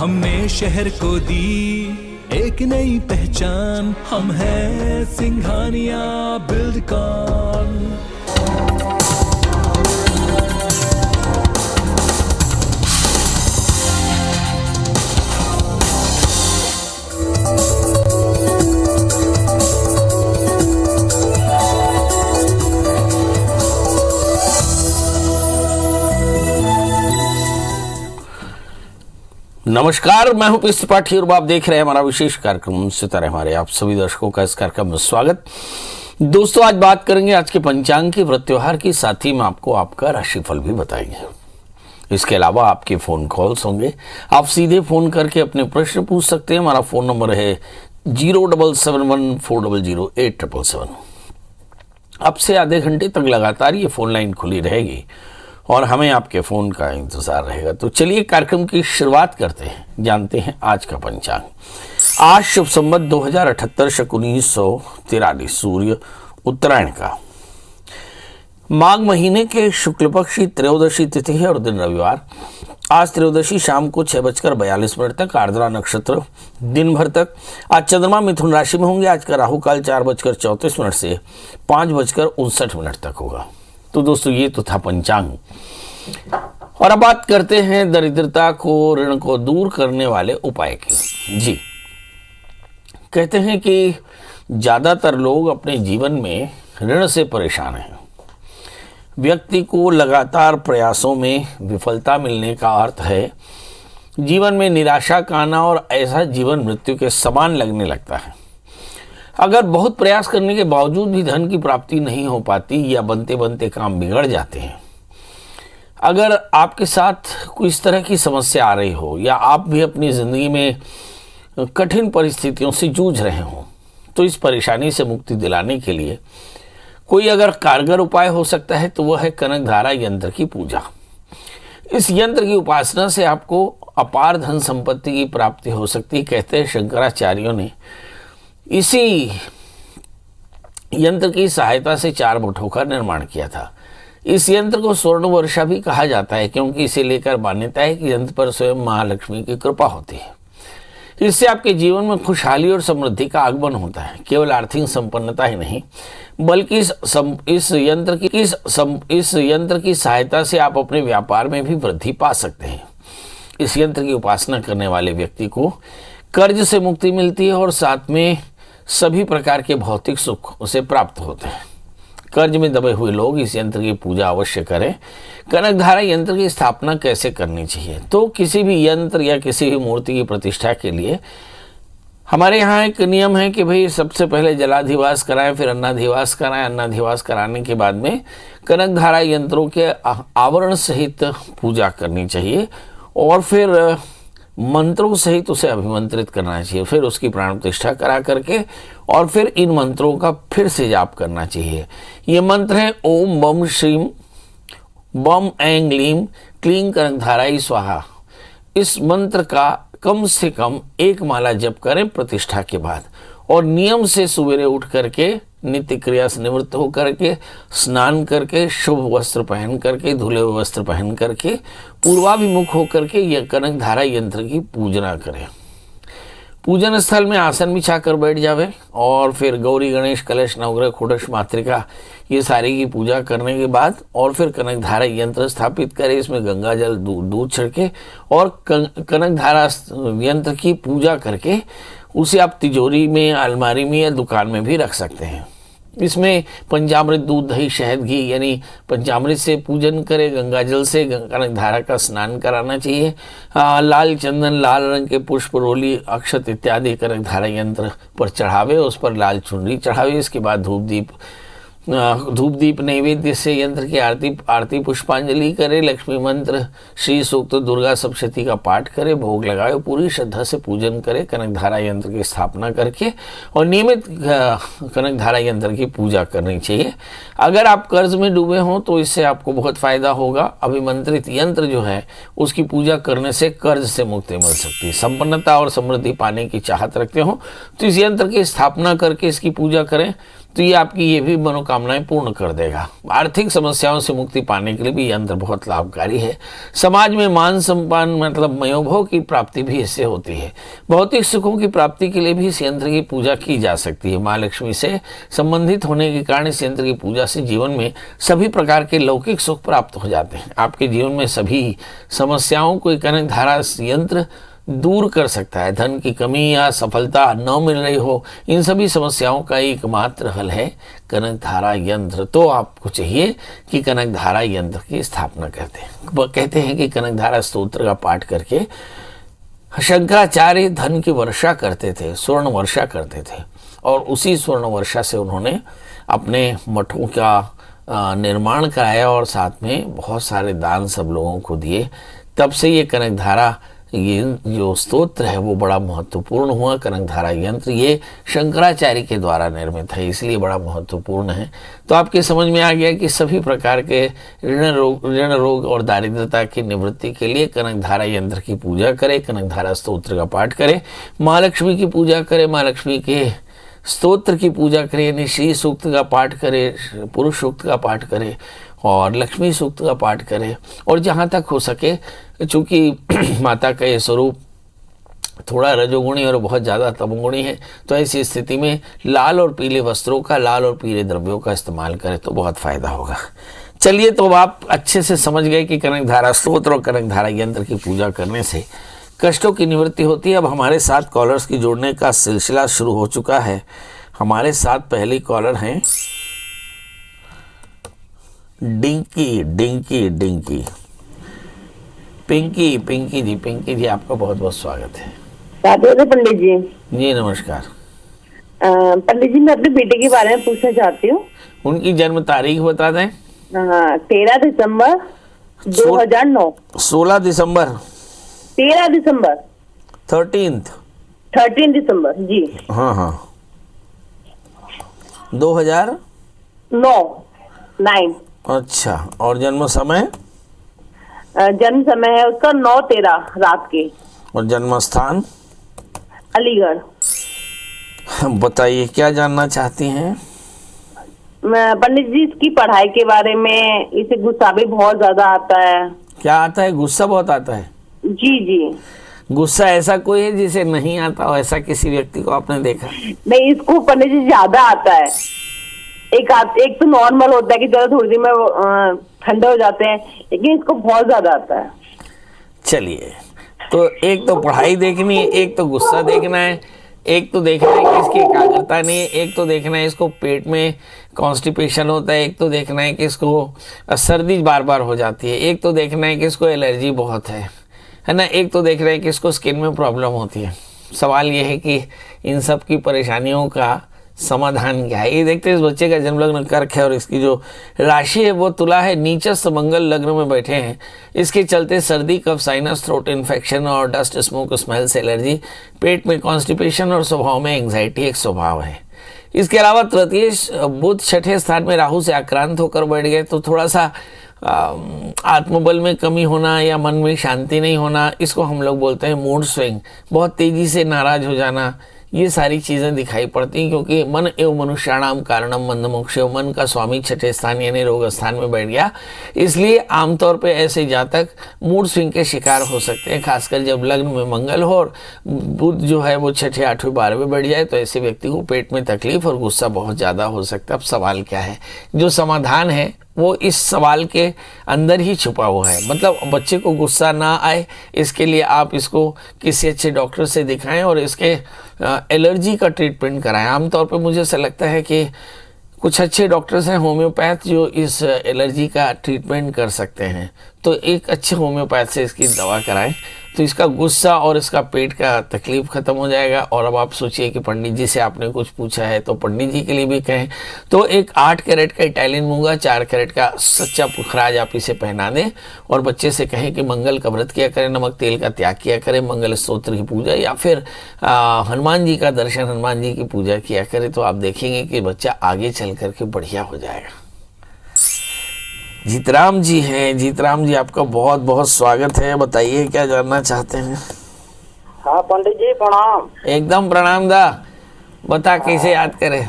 हमने शहर को दी एक नई पहचान, हम हैं सिंघानिया बिल्डकॉन। नमस्कार, मैं हूं पीएस त्रिपाठी और आप देख रहे हैं हमारा विशेष कार्यक्रम सितारे हमारे। आप सभी दर्शकों का इस कार्यक्रम में स्वागत। दोस्तों, आज बात करेंगे आज के पंचांग की, व्रत त्योहार की, साथ ही में आपको आपका राशिफल भी बताएंगे। इसके अलावा आपके फोन कॉल्स होंगे, आप सीधे फोन करके अपने प्रश्न पूछ सकते हैं। हमारा फोन नंबर है 07714008777। अब से आधे घंटे तक लगातार ये फोन लाइन खुली रहेगी और हमें आपके फ़ोन का इंतज़ार रहेगा। तो चलिए कार्यक्रम की शुरुआत करते हैं, जानते हैं आज का पंचांग। आज शुभ संवत 2078 शक 1943, सूर्य उत्तरायण का, माघ महीने के शुक्ल पक्ष की त्रयोदशी तिथि है और दिन रविवार। आज त्रयोदशी शाम को 6:42 तक, आर्द्रा नक्षत्र दिन भर तक। आज चंद्रमा मिथुन राशि में होंगे। आज का राहु काल 4:34 से 5:59 तक होगा। तो दोस्तों, ये तो था पंचांग। और अब बात करते हैं दरिद्रता को, ऋण को दूर करने वाले उपाय की। जी, कहते हैं कि ज़्यादातर लोग अपने जीवन में ऋण से परेशान हैं। व्यक्ति को लगातार प्रयासों में विफलता मिलने का अर्थ है जीवन में निराशा का आना, और ऐसा जीवन मृत्यु के समान लगने लगता है। अगर बहुत प्रयास करने के बावजूद भी धन की प्राप्ति नहीं हो पाती या बनते बनते काम बिगड़ जाते हैं, अगर आपके साथ कोई इस तरह की समस्या आ रही हो या आप भी अपनी ज़िंदगी में कठिन परिस्थितियों से जूझ रहे हों, तो इस परेशानी से मुक्ति दिलाने के लिए कोई अगर कारगर उपाय हो सकता है तो वह है कनक धारा यंत्र की पूजा। इस यंत्र की उपासना से आपको अपार धन संपत्ति की प्राप्ति हो सकती है। कहते हैं शंकराचार्यों ने इसी यंत्र की सहायता से 4 मठों का निर्माण किया था। इस यंत्र को स्वर्ण वर्षा भी कहा जाता है, क्योंकि इसे लेकर मान्यता है कि यंत्र पर स्वयं महालक्ष्मी की कृपा होती है। इससे आपके जीवन में खुशहाली और समृद्धि का आगमन होता है। केवल आर्थिक संपन्नता ही नहीं, बल्कि इस यंत्र की सहायता से आप अपने व्यापार में भी वृद्धि पा सकते हैं। इस यंत्र की उपासना करने वाले व्यक्ति को कर्ज से मुक्ति मिलती है और साथ में सभी प्रकार के भौतिक सुख उसे प्राप्त होते हैं। कर्ज में दबे हुए लोग इस यंत्र की पूजा अवश्य करें। कनक धारा यंत्र की स्थापना कैसे करनी चाहिए? तो किसी भी यंत्र या किसी भी मूर्ति की प्रतिष्ठा के लिए हमारे यहाँ एक नियम है कि भाई सबसे पहले जलाधिवास कराएं, फिर अन्नाधिवास कराएं। अन्नाधिवास कराने के बाद में कनक धारा यंत्रों के आवरण सहित पूजा करनी चाहिए और फिर मंत्रों सहित उसे अभिमंत्रित करना चाहिए। फिर उसकी प्राण प्रतिष्ठा करा करके और फिर इन मंत्रों का फिर से जाप करना चाहिए। ये मंत्र हैं ओम बम श्रीम बम ऐं ग्लीम क्लीं कनकधाराय स्वाहा। इस मंत्र का कम से कम 1 माला जप करें प्रतिष्ठा के बाद, और नियम से सवेरे उठ करके नित्य क्रिया से निवृत्त होकर के स्नान करके शुभ वस्त्र पहन करके धुले हुए वस्त्र पहन करके पूर्वाभिमुख होकर के यह कनक धारा यंत्र की पूजना करें। पूजन स्थल में आसन बिछा कर बैठ जावे और फिर गौरी गणेश कलश नवग्रह खोडश मातृका ये सारी की पूजा करने के बाद और फिर कनक धारा यंत्र स्थापित करें। इसमें गंगा जल दूध छिड़के और कनक धारा यंत्र की पूजा करके उसे आप तिजोरी में, अलमारी में या दुकान में भी रख सकते हैं। इसमें पंचामृत, दूध, दही, शहद, घी यानी पंचामृत से पूजन करें। गंगा जल से कनक धारा का स्नान कराना चाहिए। लाल चंदन, लाल रंग के पुष्प, रोली, अक्षत इत्यादि कनक धारा यंत्र पर चढ़ावे, उस पर लाल चुनरी चढ़ावे। इसके बाद धूप दीप नैवेद्य से यंत्र की आरती पुष्पांजलि करे। लक्ष्मी मंत्र, श्री सूक्त, दुर्गा सप्तशती का पाठ करे, भोग लगाए, पूरी श्रद्धा से पूजन करे कनक धारा यंत्र की स्थापना करके, और नियमित कनक धारा यंत्र की पूजा करनी चाहिए। अगर आप कर्ज में डूबे हों तो इससे आपको बहुत फायदा होगा। अभिमंत्रित यंत्र जो है उसकी पूजा करने से कर्ज से मुक्ति मिल सकती है। संपन्नता और समृद्धि पाने की चाहत रखते हो तो इस यंत्र की स्थापना करके इसकी पूजा करें तो ये आपकी ये भी मनोकामनाएं पूर्ण कर देगा। आर्थिक समस्याओं से मुक्ति पाने के लिए भी यंत्र बहुत लाभकारी है। समाज में मान सम्मान मतलब मनोभाव की प्राप्ति भी इससे होती है। भौतिक सुखों की प्राप्ति के लिए भी इस यंत्र की पूजा की जा सकती है। माँ लक्ष्मी से संबंधित होने के कारण इस यंत्र की पूजा से जीवन में सभी प्रकार के लौकिक सुख प्राप्त हो जाते हैं। आपके जीवन में सभी समस्याओं को कनक धारा यंत्र दूर कर सकता है। धन की कमी या सफलता न मिल रही हो, इन सभी समस्याओं का एकमात्र हल है कनक धारा यंत्र। तो आपको चाहिए कि कनक धारा यंत्र की स्थापना करते हैं। कहते हैं कि कनक धारा स्तोत्र का पाठ करके शंकराचार्य धन की वर्षा करते थे, स्वर्ण वर्षा करते थे, और उसी स्वर्ण वर्षा से उन्होंने अपने मठों का निर्माण कराया और साथ में बहुत सारे दान सब लोगों को दिए। तब से ये कनक धारा ये जो स्तोत्र है वो बड़ा महत्वपूर्ण हुआ। कनक धारा यंत्र ये शंकराचार्य के द्वारा निर्मित है, इसलिए बड़ा महत्वपूर्ण है। तो आपके समझ में आ गया कि सभी प्रकार के ऋण रोग और दारिद्रता की निवृत्ति के लिए कनक धारा यंत्र की पूजा करें, कनक धारा स्तोत्र का पाठ करें, माँ लक्ष्मी की पूजा करें, माँ लक्ष्मी के स्तोत्र की पूजा करें, यानी श्री सूक्त का पाठ करें, पुरुष सूक्त का पाठ करें और लक्ष्मी सूक्त का पाठ करें। और जहाँ तक हो सके, चूँकि माता का ये स्वरूप थोड़ा रजोगुणी और बहुत ज़्यादा तमोगुणी है, तो ऐसी स्थिति में लाल और पीले वस्त्रों का, लाल और पीले द्रव्यों का इस्तेमाल करें तो बहुत फ़ायदा होगा। चलिए, तो आप अच्छे से समझ गए कि कनक धारा स्तोत्र और कनक धारा यंत्र की पूजा करने से कष्टों की निवृत्ति होती है। अब हमारे साथ कॉलर्स की जोड़ने का सिलसिला शुरू हो चुका है। हमारे साथ पहली कॉलर हैं डिंकी डिंकी डिंकी पिंकी पिंकी जी। पिंकी जी, आपका बहुत बहुत स्वागत है। राधे पंडित जी। जी नमस्कार। पंडित जी, मैं अपने बेटे के बारे में पूछना चाहती हूँ। उनकी जन्म तारीख बता दें। 13 दिसंबर 2009। 16 दिसंबर 13 दिसंबर 13 दिसंबर जी। हाँ 2009। अच्छा, और जन्म समय? जन्म समय है उसका 9/13 रात के। और जन्म स्थान? अलीगढ़। बताइए क्या जानना चाहती हैं? पंडित जी, इसकी पढ़ाई के बारे में। इसे गुस्सा भी बहुत ज्यादा आता है। क्या आता है? गुस्सा बहुत आता है? जी जी। गुस्सा ऐसा कोई है जिसे नहीं आता हो? ऐसा किसी व्यक्ति को आपने देखा? नहीं, इसको पंडित जी ज्यादा आता है। एक तो नॉर्मल होता है कि जरा थोड़ी देर में ठंडे हो जाते हैं, लेकिन इसको बहुत ज्यादा आता है। चलिए, तो एक तो पढ़ाई देखनी है, एक तो गुस्सा देखना है, एक तो देखना है कि इसकी एकाग्रता नहीं है, एक तो देखना है इसको पेट में कॉन्स्टिपेशन होता है, एक तो देखना है कि इसको सर्दी बार बार हो जाती है, एक तो देखना है कि इसको एलर्जी बहुत है ना, एक तो देख रहे हैं कि इसको स्किन में प्रॉब्लम होती है। सवाल ये है कि इन सब की परेशानियों का समाधान क्या है। ये देखते हैं इस बच्चे का जन्म लग्न कर्क है और इसकी जो राशि है वो तुला है, नीचस्थ मंगल लग्न में बैठे हैं। इसके चलते सर्दी, कफ, साइनस, थ्रोट इन्फेक्शन और डस्ट, स्मोक, स्मेल से एलर्जी, पेट में कॉन्स्टिपेशन और स्वभाव में एंग्जाइटी एक स्वभाव है। इसके अलावा तृतीय बुध छठे स्थान में राहु से आक्रांत होकर बैठ गए, तो थोड़ा सा आत्मबल में कमी होना या मन में शांति नहीं होना, इसको हम लोग बोलते हैं मूड स्विंग। बहुत तेजी से नाराज हो जाना, ये सारी चीज़ें दिखाई पड़ती हैं, क्योंकि मन एवं मनुष्याणाम कारणम मंदमोक्षो, मन का स्वामी छठे स्थान यानी रोग स्थान में बैठ गया। इसलिए आमतौर पे ऐसे जातक मूड स्विंग के शिकार हो सकते हैं, खासकर जब लग्न में मंगल हो और बुध जो है वो छठे, आठवें, 12वें बैठ जाए, तो ऐसे व्यक्ति को पेट में तकलीफ और गुस्सा बहुत ज़्यादा हो सकता है। अब सवाल क्या है? जो समाधान है वो इस सवाल के अंदर ही छुपा हुआ है। मतलब बच्चे को गुस्सा ना आए, इसके लिए आप इसको किसी अच्छे डॉक्टर से दिखाएं और इसके एलर्जी का ट्रीटमेंट कराएं। आमतौर पे मुझे ऐसा लगता है कि कुछ अच्छे डॉक्टर्स हैं होम्योपैथ जो इस एलर्जी का ट्रीटमेंट कर सकते हैं, तो एक अच्छे होम्योपैथ से इसकी दवा कराएं, तो इसका गुस्सा और इसका पेट का तकलीफ खत्म हो जाएगा। और अब आप सोचिए कि पंडित जी से आपने कुछ पूछा है, तो पंडित जी के लिए भी कहें तो एक 8 कैरेट का इटालियन मूंगा, 4 कैरेट का सच्चा पुखराज आप इसे पहना दें और बच्चे से कहें कि मंगल का व्रत किया करें, नमक तेल का त्याग किया करें, मंगल स्तोत्र की पूजा या फिर हनुमान जी का दर्शन, हनुमान जी की पूजा किया करें, तो आप देखेंगे कि बच्चा आगे चल करके बढ़िया हो जाएगा। जीतराम जी हैं। जीतराम जी, आपका बहुत बहुत स्वागत है। बताइए क्या जानना चाहते हैं? हाँ पंडित जी प्रणाम। एकदम प्रणाम दा। बता कैसे याद करें?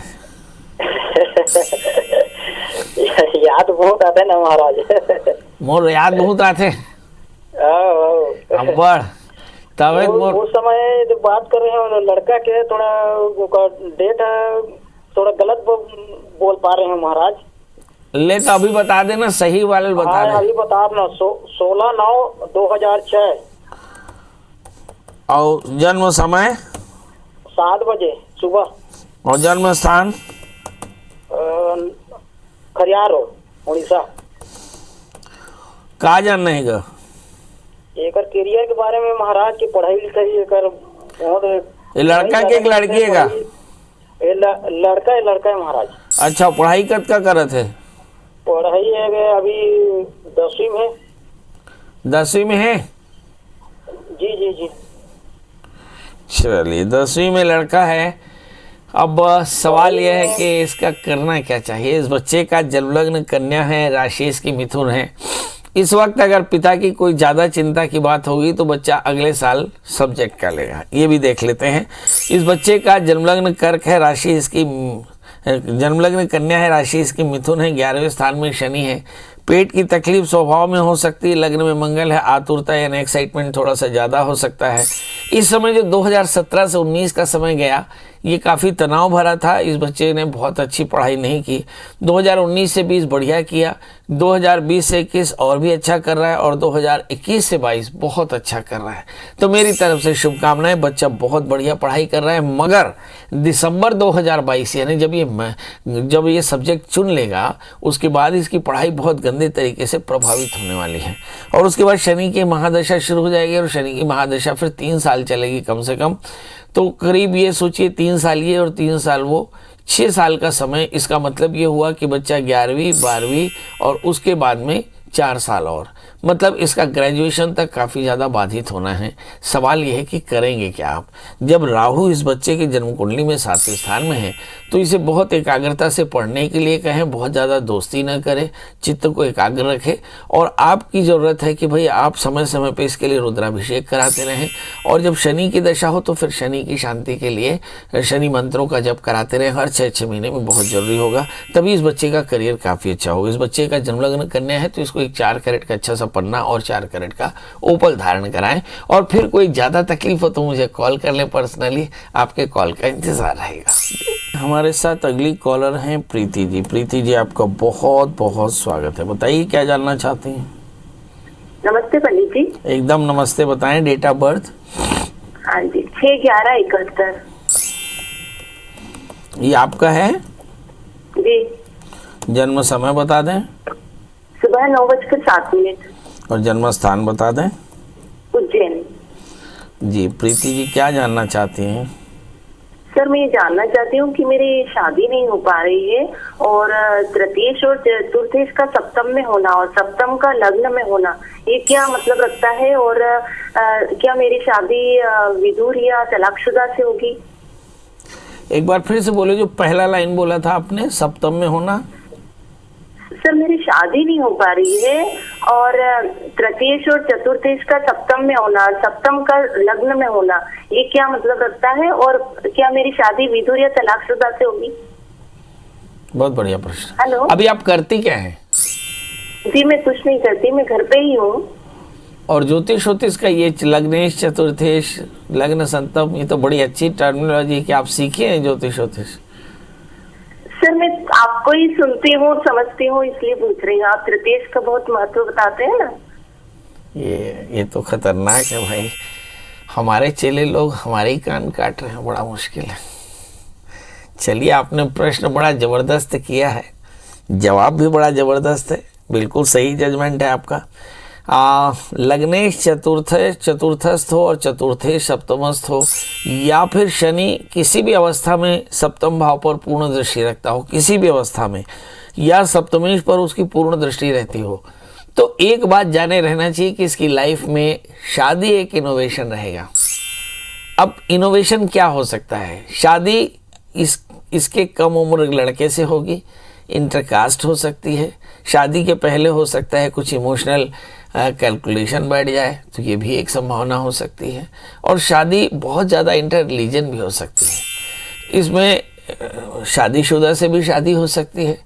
याद बहुत आते ना महाराज। मोर याद बहुत आते अब्बड़ तब उस समय जो बात कर रहे हैं लड़का के थोड़ा डेट थोड़ा गलत बोल पा रहे हैं महाराज। ले तो अभी बता देना, सही वाले बता हाँ, दे। अभी बता देना 16/9/2006 और जन्म समय 7 बजे सुबह और जन्म स्थान खरियार उड़ीसा। कहा जानना है गा? एकर करियर के बारे में महाराज की पढ़ाई लिखाई एकर बहुत। ये लड़का के एक लड़की है का? लड़का है महाराज। अच्छा, पढ़ाई कब का करत है? पढ़ाई है अभी 10वीं में। 10वीं में है? जी जी जी। चलिए 10वीं में लड़का है। अब सवाल यह है कि इसका करना क्या चाहिए। इस बच्चे का जन्मलग्न कन्या है, राशि इसकी मिथुन है। इस वक्त अगर पिता की कोई ज़्यादा चिंता की बात होगी तो बच्चा अगले साल सब्जेक्ट कर लेगा। ये भी देख लेते हैं। इस बच्चे का जन्मलग्न कर्क है, राशि इसकी जन्मलग्न कन्या है, राशि इसकी मिथुन है, 11वें स्थान में शनि है। पेट की तकलीफ स्वभाव में हो सकती है। लग्न में मंगल है, आतुरता यानी एक्साइटमेंट थोड़ा सा ज़्यादा हो सकता है। इस समय जो 2017 से 19 का समय गया ये काफ़ी तनाव भरा था। इस बच्चे ने बहुत अच्छी पढ़ाई नहीं की। 2019 से 20 बढ़िया किया, 2020 से 21 और भी अच्छा कर रहा है और 2021 से 22 बहुत अच्छा कर रहा है। तो मेरी तरफ से शुभकामनाएं। बच्चा बहुत बढ़िया पढ़ाई कर रहा है, मगर दिसंबर 2022 यानी जब ये सब्जेक्ट चुन लेगा उसके बाद इसकी पढ़ाई बहुत गंदे तरीके से प्रभावित होने वाली है। और उसके बाद शनि की महादशा शुरू हो जाएगी और शनि की महादशा फिर 3 साल चलेगी कम से कम। तो करीब ये सोचिए 3 साल ये और 3 साल वो, 6 साल का समय। इसका मतलब ये हुआ कि बच्चा 11वीं 12वीं और उसके बाद में 4 साल और, मतलब इसका ग्रेजुएशन तक काफ़ी ज़्यादा बाधित होना है। सवाल यह है कि करेंगे क्या आप। जब राहु इस बच्चे की जन्म कुंडली में 7वें स्थान में है तो इसे बहुत एकाग्रता से पढ़ने के लिए कहें, बहुत ज़्यादा दोस्ती न करे, चित्त को एकाग्र रखें। और आपकी ज़रूरत है कि भाई आप समय समय पे इसके लिए रुद्राभिषेक कराते रहें। और जब शनि की दशा हो तो फिर शनि की शांति के लिए शनि मंत्रों का जप कराते रहें। हर 6-6 महीने में बहुत ज़रूरी होगा, तभी इस बच्चे का करियर काफ़ी अच्छा होगा। इस बच्चे का जन्मलग्न कन्या है तो इसको एक 4 कैरेट का अच्छा सा पन्ना और 4 कैरेट का ओपल धारण कराएं। और फिर कोई ज़्यादा तकलीफ हो तो मुझे कॉल कर लें पर्सनली, आपके कॉल का इंतज़ार रहेगा। हमारे साथ अगली कॉलर हैं प्रीति जी। प्रीति जी आपका बहुत बहुत स्वागत है। बताइए क्या जानना चाहती हैं? नमस्ते पंडित जी। एकदम नमस्ते। बताएं डेट ऑफ बर्थ। हाँ जी, 6/11/71। ये आपका है? जी। जन्म समय बता दें। सुबह 9:07 और जन्म स्थान बता दें। उज्जैन। जी प्रीति जी क्या जानना चाहती हैं? सर मैं ये जानना चाहती हूँ कि मेरी शादी नहीं हो पा रही है और तृतीयेश और चतुर्थेश का सप्तम में होना और सप्तम का लग्न में होना, ये क्या मतलब रखता है? और क्या मेरी शादी विदुर या तलाकशुदा से होगी? एक बार फिर से बोले, जो पहला लाइन बोला था आपने, सप्तम में होना। सर मेरी शादी नहीं हो पा रही है और तृतीयेश और चतुर्थेश का सप्तम में होना, सप्तम का लग्न में होना, ये क्या मतलब रखता है? और क्या मेरी शादी विदुर या तलाकशुदा से होगी? बहुत बढ़िया प्रश्न। हेलो। अभी आप करती क्या है? जी मैं कुछ नहीं करती, मैं घर पे ही हूँ। और ज्योतिष होतिष का ये लग्नेश चतुर्थेश लग्न सप्तम, ये तो बड़ी अच्छी टर्मिनोलॉजी कि आप सीखे हैं ज्योतिष होतिष। सर मैं आपको ही सुनती हूँ समझती हूँ इसलिए पूछ रही हूँ। आप तृतीयेश का बहुत महत्व बताते हैं ना। ये तो खतरनाक है भाई। हमारे चेले लोग हमारे ही कान काट रहे हैं, बड़ा मुश्किल है। चलिए आपने प्रश्न बड़ा ज़बरदस्त किया है, जवाब भी बड़ा ज़बरदस्त है, बिल्कुल सही जजमेंट है आपका। लग्नेश चतुर्थस्थ हो और चतुर्थेश सप्तमस्थ हो, या फिर शनि किसी भी अवस्था में सप्तम भाव पर पूर्ण दृष्टि रखता हो, किसी भी अवस्था में, या सप्तमेश पर उसकी पूर्ण दृष्टि रहती हो, तो एक बात जाने रहना चाहिए कि इसकी लाइफ में शादी एक इनोवेशन रहेगा। अब इनोवेशन क्या हो सकता है? शादी इसके कम उम्र लड़के से होगी, इंटरकास्ट हो सकती है, शादी के पहले हो सकता है कुछ इमोशनल कैलकुलेशन बैठ जाए तो ये भी एक संभावना हो सकती है, और शादी बहुत ज़्यादा इंटर रिलीजन भी हो सकती है। इसमें शादीशुदा से भी शादी हो सकती है।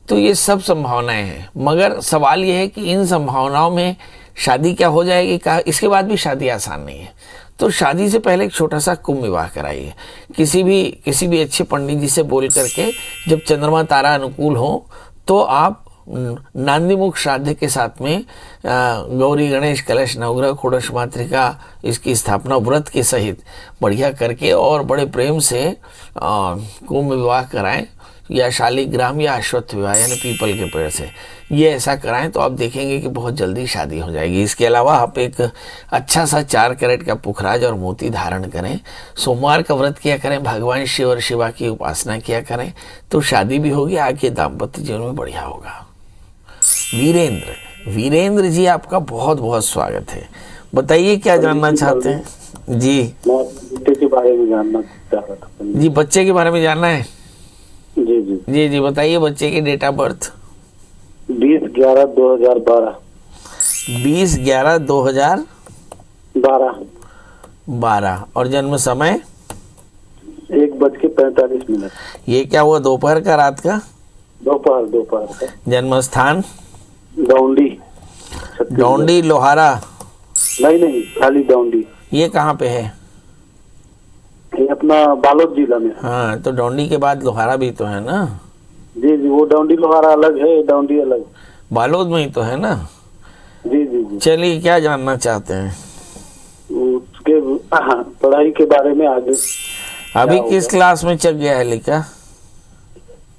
तो ये सब संभावनाएं हैं, मगर सवाल ये है कि इन संभावनाओं में शादी क्या हो जाएगी, का इसके बाद भी शादी आसान नहीं है। तो शादी से पहले एक छोटा सा कुंभ विवाह कराइए, किसी भी अच्छे पंडित जी से बोल करके। जब चंद्रमा तारा अनुकूल हो तो आप नांदीमुख श्राद्ध के साथ में गौरी गणेश कलश नवग्रह खोड़श मातृका इसकी स्थापना व्रत के सहित बढ़िया करके और बड़े प्रेम से कुंभ विवाह कराएं, या शालिग्राम या अश्वत्थ विवाह यानी पीपल के पेड़ से। ये ऐसा कराएं तो आप देखेंगे कि बहुत जल्दी शादी हो जाएगी। इसके अलावा आप एक अच्छा सा 4 कैरेट का पुखराज और मोती धारण करें, सोमवार का व्रत किया करें, भगवान शिव और शिवा की उपासना किया करें, तो शादी भी होगी, आगे दाम्पत्य जीवन में बढ़िया होगा। वीरेंद्र जी, आपका बहुत बहुत स्वागत है। बताइए क्या जानना चाहते हैं जी? बच्चे के बारे में जानना चाह रहा था जी। बच्चे के बारे में जानना है? जी जी जी जी, बताइए बच्चे की डेट ऑफ बर्थ। 20/11/2012। 20/11/2012 और जन्म समय 1:45। ये क्या हुआ, दोपहर का, रात का? दोपहर का। जन्म स्थान डौंडी लोहारा? नहीं, खाली डौंडी। ये कहाँ पे है? ये अपना बालोद जिला में। हाँ, तो डौंडी के बाद लोहारा भी तो है ना? जी जी, वो डौंडी लोहारा अलग है, डौंडी अलग। बालोद में ही तो है ना? जी जी जी। चलिए, क्या जानना चाहते हैं? उसके पढ़ाई के बारे में आगे। अभी किस क्लास में चल गया है लिखा?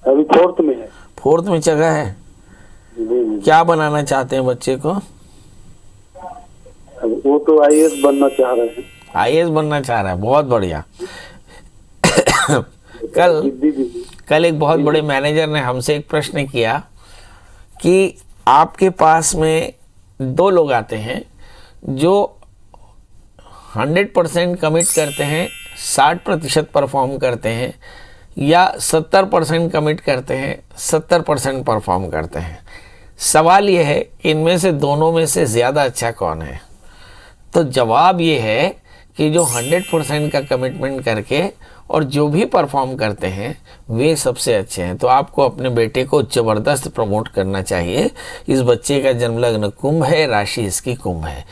अभी 4th में है। 4th में चला है? जी जी। क्या बनाना चाहते हैं बच्चे को? वो तो IAS बनना चाह रहे हैं। IAS बनना चाह रहा है, बहुत बढ़िया। कल एक बहुत बड़े मैनेजर ने हमसे एक प्रश्न किया कि आपके पास में 2 लोग आते हैं जो 100% कमिट करते हैं, 60% परफॉर्म करते हैं, या 70% कमिट करते हैं, 70% परफॉर्म करते हैं। सवाल ये है कि इनमें से दोनों में से ज़्यादा अच्छा कौन है? तो जवाब ये है कि जो 100% का कमिटमेंट करके और जो भी परफॉर्म करते हैं वे सबसे अच्छे हैं। तो आपको अपने बेटे को ज़बरदस्त प्रमोट करना चाहिए। इस बच्चे का जन्म लग्न कुंभ है, राशि इसकी कुंभ है।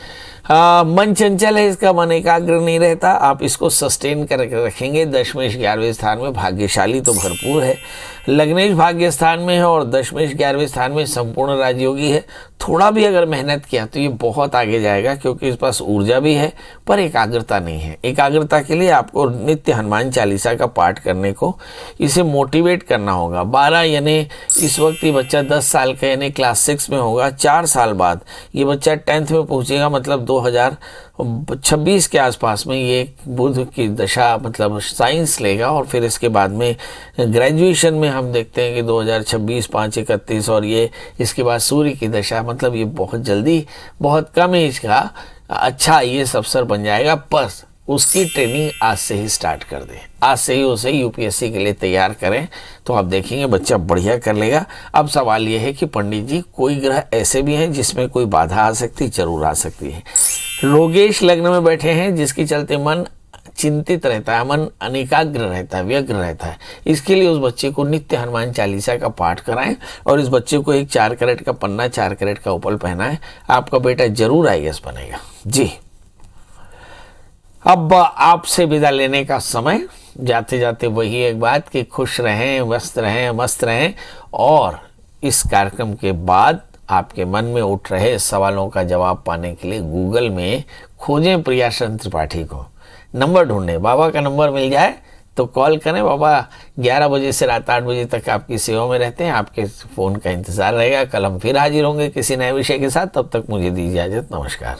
मन चंचल है, इसका मन एकाग्र नहीं रहता। आप इसको सस्टेन करके रखेंगे। दशमेश 11वें स्थान में भाग्यशाली तो भरपूर है, लग्नेश भाग्य स्थान में है और दशमेश 11वें स्थान में संपूर्ण राजयोगी है। थोड़ा भी अगर मेहनत किया तो ये बहुत आगे जाएगा, क्योंकि इस पास ऊर्जा भी है पर एकाग्रता नहीं है। एकाग्रता के लिए आपको नित्य हनुमान चालीसा का पाठ करने को इसे मोटिवेट करना होगा। 12 यानी इस वक्त ये बच्चा 10 साल का यानी क्लास 6 में होगा। 4 साल बाद ये बच्चा 10th में पहुंचेगा, मतलब 2026 के आसपास में ये बुध की दशा मतलब साइंस लेगा। और फिर इसके बाद में ग्रेजुएशन में हम देखते हैं कि 2026 5/31 और ये इसके बाद सूर्य की दशा, मतलब ये बहुत जल्दी बहुत कम एज का अच्छा IAS अफसर बन जाएगा। बस उसकी ट्रेनिंग आज से ही स्टार्ट कर दें, आज से ही उसे UPSC के लिए तैयार करें, तो आप देखेंगे बच्चा बढ़िया कर लेगा। अब सवाल यह है कि पंडित जी कोई ग्रह ऐसे भी हैं जिसमें कोई बाधा आ सकती, जरूर आ सकती है। रोगेश लग्न में बैठे हैं जिसके चलते मन चिंतित रहता है, मन अनेकाग्र रहता है, व्यग्र रहता है। इसके लिए उस बच्चे को नित्य हनुमान चालीसा का पाठ कराएं और इस बच्चे को एक 4 कैरेट का पन्ना, 4 कैरेट का उपल पहनाएं। आपका बेटा जरूर IAS बनेगा जी। अब आपसे विदा लेने का समय। जाते जाते वही एक बात कि खुश रहें, व्यस्त रहें, मस्त रहें। और इस कार्यक्रम के बाद आपके मन में उठ रहे सवालों का जवाब पाने के लिए गूगल में खोजें प्रियाशरण त्रिपाठी को, नंबर ढूंढें। बाबा का नंबर मिल जाए तो कॉल करें। बाबा 11 बजे से रात 8 बजे तक आपकी सेवा में रहते हैं, आपके फ़ोन का इंतज़ार रहेगा। कल हम फिर हाजिर होंगे किसी नए विषय के साथ। तब तक मुझे दीजिए इजाज़त। नमस्कार।